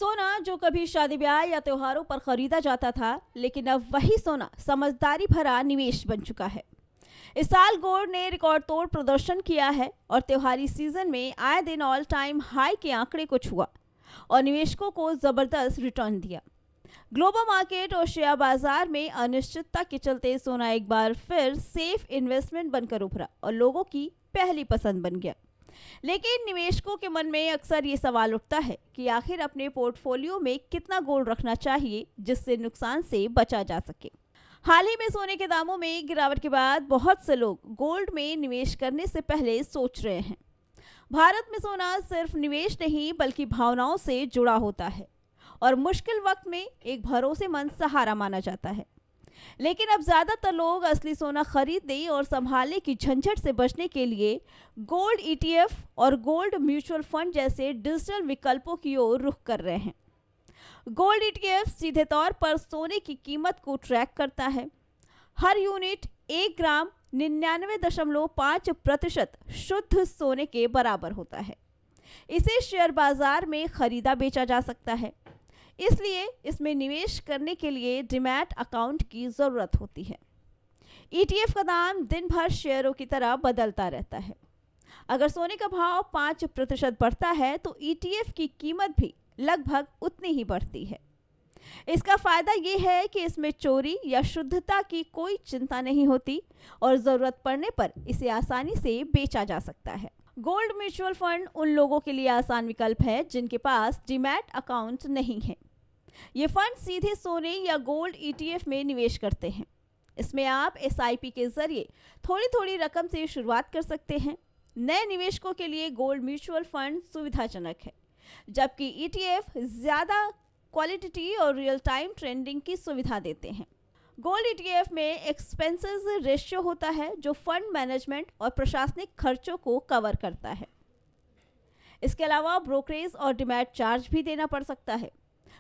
सोना जो कभी शादी ब्याह या त्योहारों पर खरीदा जाता था, लेकिन अब वही सोना समझदारी भरा निवेश बन चुका है। इस साल गोल्ड ने रिकॉर्ड तोड़ प्रदर्शन किया है और त्योहारी सीजन में आए दिन ऑल टाइम हाई के आंकड़े को छुआ और निवेशकों को जबरदस्त रिटर्न दिया। ग्लोबल मार्केट और शेयर बाजार में अनिश्चितता के चलते सोना एक बार फिर सेफ इन्वेस्टमेंट बनकर उभरा और लोगों की पहली पसंद बन गया। लेकिन निवेशकों के मन में अक्सर ये सवाल उठता है कि आखिर अपने पोर्टफोलियो में कितना गोल्ड रखना चाहिए जिससे नुकसान से बचा जा सके। हाल ही में सोने के दामों में गिरावट के बाद बहुत से लोग गोल्ड में निवेश करने से पहले सोच रहे हैं। भारत में सोना सिर्फ निवेश नहीं बल्कि भावनाओं से जुड़ा होता है और मुश्किल वक्त में एक भरोसेमंद सहारा माना जाता है। लेकिन अब ज़्यादातर लोग असली सोना खरीदने और संभालने की झंझट से बचने के लिए गोल्ड ईटीएफ और गोल्ड म्यूचुअल फंड जैसे डिजिटल विकल्पों की ओर रुख कर रहे हैं। गोल्ड ईटीएफ सीधे तौर पर सोने की कीमत को ट्रैक करता है। हर यूनिट 1 ग्राम 99.5% शुद्ध सोने के बराबर होता है। इसे शेयर बाजार में खरीदा बेचा जा सकता है, इसलिए इसमें निवेश करने के लिए डीमैट अकाउंट की ज़रूरत होती है। ईटीएफ का दाम दिन भर शेयरों की तरह बदलता रहता है। अगर सोने का भाव 5% बढ़ता है तो ईटीएफ की कीमत भी लगभग उतनी ही बढ़ती है। इसका फ़ायदा ये है कि इसमें चोरी या शुद्धता की कोई चिंता नहीं होती और ज़रूरत पड़ने पर इसे आसानी से बेचा जा सकता है। गोल्ड म्यूचुअल फंड उन लोगों के लिए आसान विकल्प है जिनके पास डीमैट अकाउंट नहीं है। ये फंड सीधे सोने या गोल्ड ईटीएफ में निवेश करते हैं। इसमें आप एसआईपी के जरिए थोड़ी थोड़ी रकम से शुरुआत कर सकते हैं। नए निवेशकों के लिए गोल्ड म्यूचुअल फंड सुविधाजनक है, जबकि ईटीएफ ज़्यादा क्वालिटी और रियल टाइम ट्रेंडिंग की सुविधा देते हैं। गोल्ड ईटीएफ में एक्सपेंसेस रेशियो होता है जो फंड मैनेजमेंट और प्रशासनिक खर्चों को कवर करता है। इसके अलावा ब्रोकरेज और डीमैट चार्ज भी देना पड़ सकता है।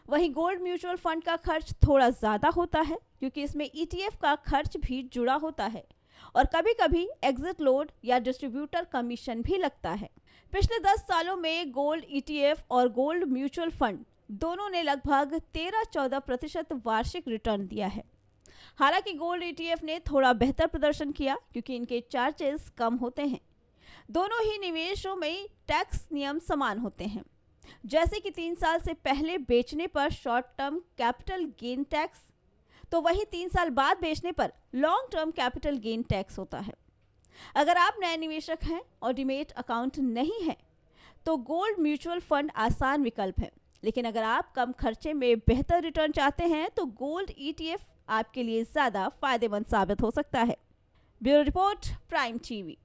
वहीं गोल्ड म्यूचुअल फंड का खर्च थोड़ा ज़्यादा होता है क्योंकि इसमें ईटीएफ का खर्च भी जुड़ा होता है और कभी-कभी एग्जिट लोड या डिस्ट्रीब्यूटर कमीशन भी लगता है। पिछले 10 सालों में गोल्ड ईटीएफ और गोल्ड म्यूचुअल फंड दोनों ने लगभग 13-14% वार्षिक रिटर्न दिया है। हालांकि गोल्ड ईटीएफ ने थोड़ा बेहतर प्रदर्शन किया क्योंकि इनके चार्जेस कम होते हैं। दोनों ही निवेशों में टैक्स नियम समान होते हैं, जैसे कि 3 साल से पहले बेचने पर short term capital gain tax, तो वही 3 साल बाद बेचने पर long term capital gain tax होता है। अगर आप नए निवेशक हैं और डीमैट अकाउंट नहीं है तो गोल्ड म्यूचुअल फंड आसान विकल्प है, लेकिन अगर आप कम खर्चे में बेहतर रिटर्न चाहते हैं तो गोल्ड ईटीएफ आपके लिए ज़्यादा फायदेमंद साबित हो सकता है। Bureau report, prime TV.